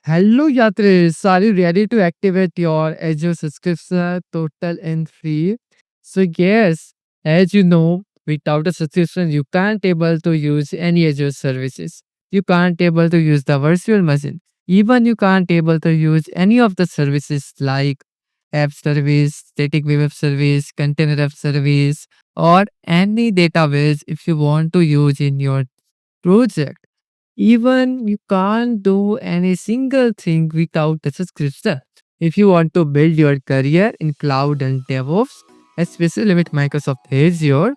Hello, Yatri. Are you ready to activate your Azure subscription total and free? So yes, as you know, without a subscription, you can't able to use any Azure services. You can't able to use the virtual machine. Even you can't able to use any of the services like app service, static web service, container app service, or any database if you want to use in your project. Even you can't do any single thing without a subscription. If you want to build your career in cloud and DevOps, especially with Microsoft Azure,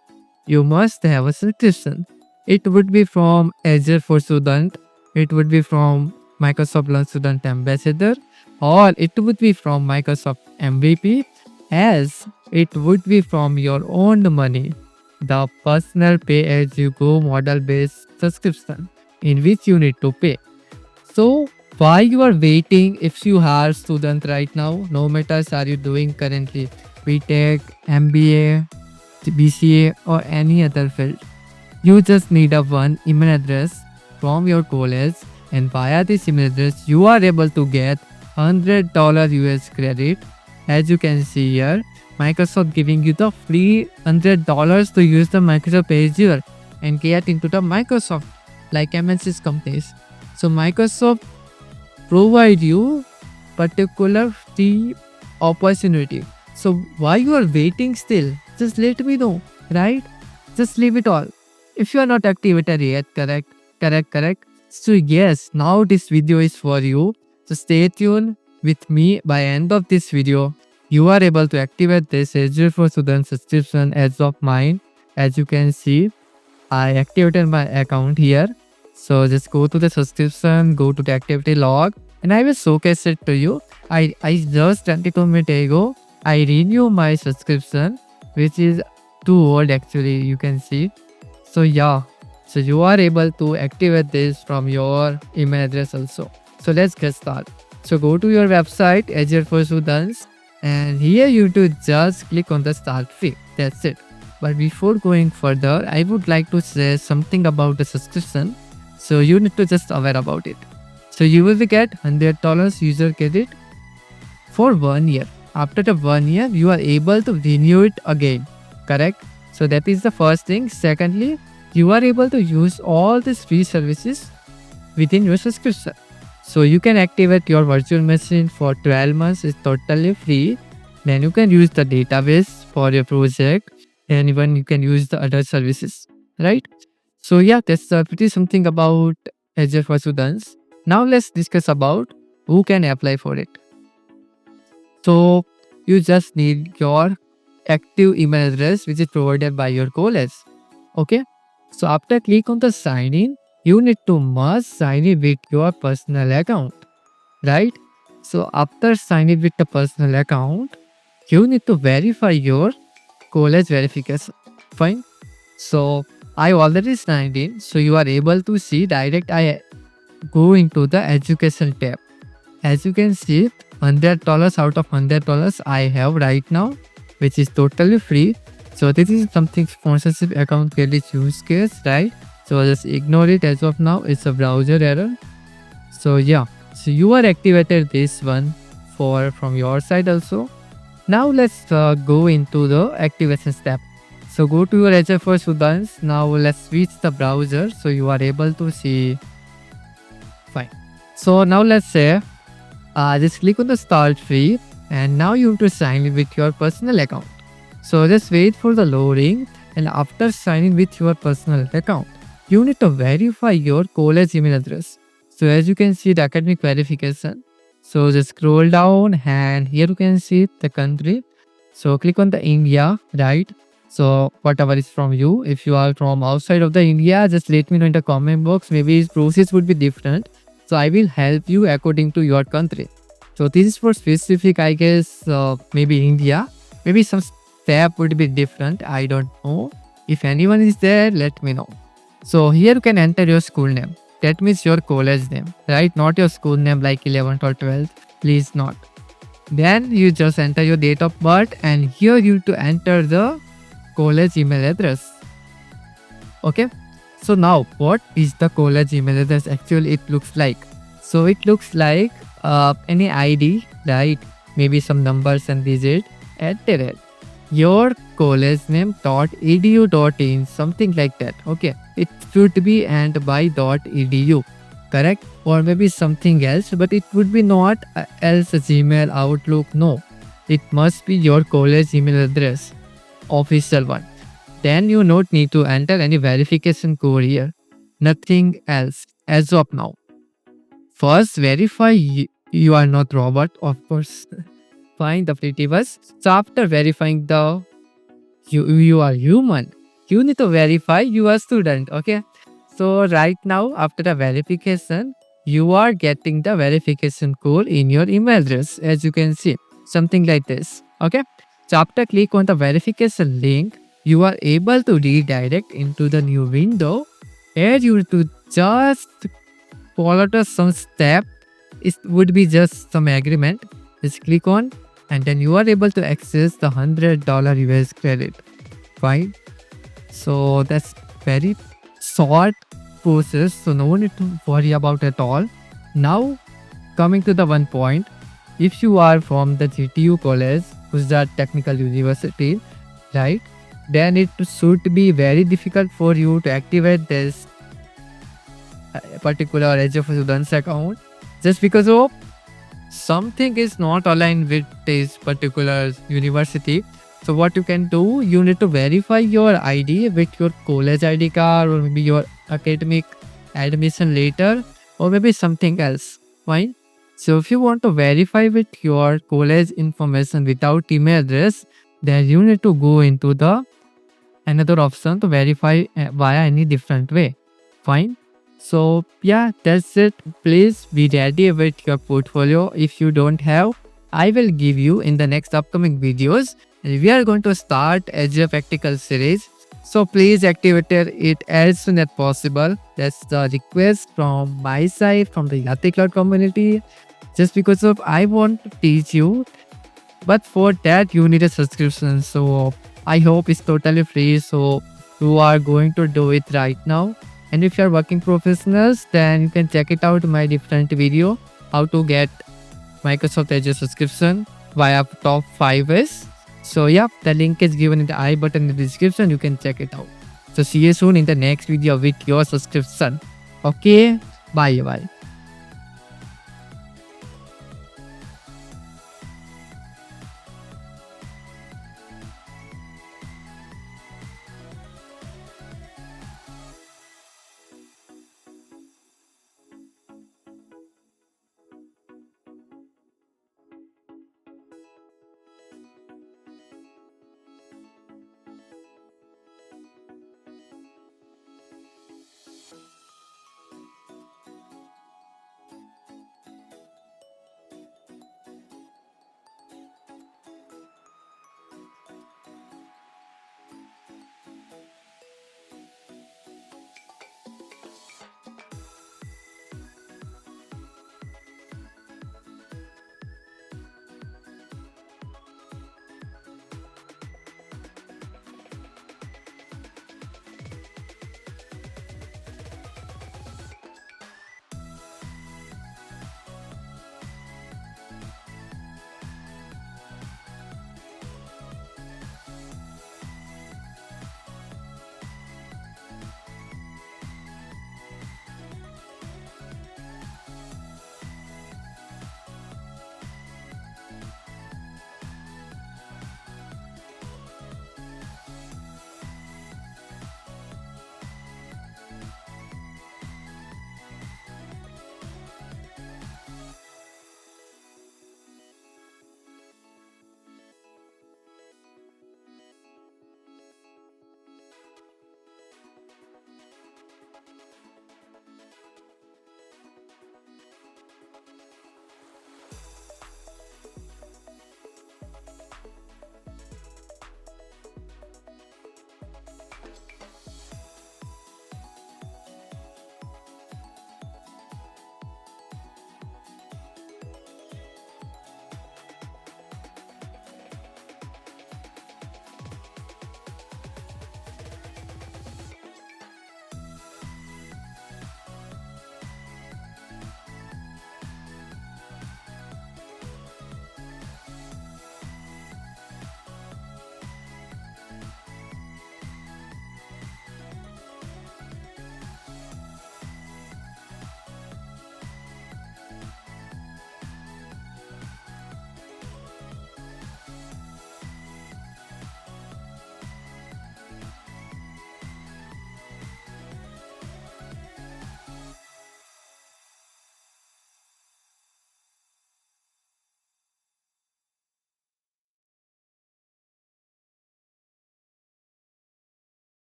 you must have a subscription. It would be from Azure for Student, it would be from Microsoft Learn Student Ambassador, or it would be from Microsoft MVP, as it would be from your own money, the personal pay as you go model based subscription in which you need to pay. So why you are waiting if you are student right now, no matters are you doing currently BTech, MBA, BCA or any other field. You just need a one email address from your college, and via this email address you are able to get $100 US credit. As you can see here, Microsoft giving you the free $100 to use the Microsoft Azure and get into the Microsoft like MNC's companies. So Microsoft provide you particular free opportunity. So why you are waiting still? Just let me know, right? Just leave it all. If you are not activated yet, correct. So yes, now this video is for you. So stay tuned with me. By end of this video, you are able to activate this Azure for Student subscription as of mine. As you can see, I activated my account here. So just go to the subscription, go to the activity log, and I will showcase it to you. I just 22 minutes ago, I renew my subscription, which is too old actually, you can see. So yeah, so you are able to activate this from your email address also. So let's get started. So go to your website, Azure for Students, and here you do just click on the start free. That's it. But before going further, I would like to say something about the subscription. So you need to just aware about it. So you will get $100 user credit for 1 year. After the 1 year, you are able to renew it again. Correct? So that is the first thing. Secondly, you are able to use all these free services within your subscription. So you can activate your virtual machine for 12 months. It's totally free. Then you can use the database for your project, and even you can use the other services, right? So yeah, that's pretty something about Azure for Students. Now let's discuss about who can apply for it. So you just need your active email address which is provided by your college. Okay. So after click on the sign in, you need to must sign in with your personal account, right? So after signing with the personal account, you need to verify your college verification. Fine. So I already signed in. So you are able to see direct. I go into the education tab. As you can see, $100 out of $100 I have right now, which is totally free. So this is something sponsorship account credit use case, right? So just ignore it as of now. It's a browser error. So yeah, so you are activated this one for from your side also. Now let's go into the activation step. So go to your Azure for Students. Now let's switch the browser so you are able to see. Fine. So now let's say just click on the start free, and now you have to sign in with your personal account. So just wait for the loading, and after signing with your personal account, you need to verify your college email address. So as you can see the academic verification. So just scroll down, and here you can see the country. So click on the India, right? So whatever is from you. If you are from outside of the India, just let me know in the comment box. Maybe its process would be different. So I will help you according to your country. So this is for specific, I guess, maybe India. Maybe some step would be different. I don't know. If anyone is there, let me know. So here you can enter your school name. That means your college name, right? Not your school name like 11th or 12th. Please not. Then you just enter your date of birth, and here you to enter the college email address. Okay. So now what is the college email address? Actually, it looks like. So it looks like any ID, right? Maybe some numbers and digit at the rate your college name dot edu dot in, something like that. Okay, it should be and by dot edu, correct? Or maybe something else, but it would be not else Gmail, Outlook. No, it must be your college email address, official one. Then you don't need to enter any verification code here. Nothing else as of now. First, verify you are not robot, of course. Find the pretty bus. So after verifying the you are human, you need to verify you are student. Okay. So right now, after the verification, you are getting the verification code in your email address, as you can see, something like this. Okay. So after click on the verification link, you are able to redirect into the new window where you to just follow the some step. It would be just some agreement. Just click on and then you are able to access the $100 US credit. Fine. So that's very short process. So no need to worry about at all. Now coming to the one point, if you are from the GTU college, Gujarat Technical University, right? Then it should be very difficult for you to activate this particular Azure for Students account just because of something is not aligned with this particular university. So what you can do, you need to verify your ID with your college ID card or maybe your academic admission letter or maybe something else. Fine. So if you want to verify with your college information without email address, then you need to go into the another option to verify via any different way. Fine. So yeah, that's it. Please be ready with your portfolio. If you don't have, I will give you in the next upcoming videos. And we are going to start Azure Practical series. So please activate it as soon as possible. That's the request from my side, from the Yatri Cloud community. Just because of I want to teach you, but for that you need a subscription. So I hope it's totally free. So you are going to do it right now. And if you're working professionals, then you can check it out my different video how to get Microsoft Azure subscription via top 5s. So yeah, the link is given in the I button in the description. You can check it out. So see you soon in the next video with your subscription. Okay, bye bye.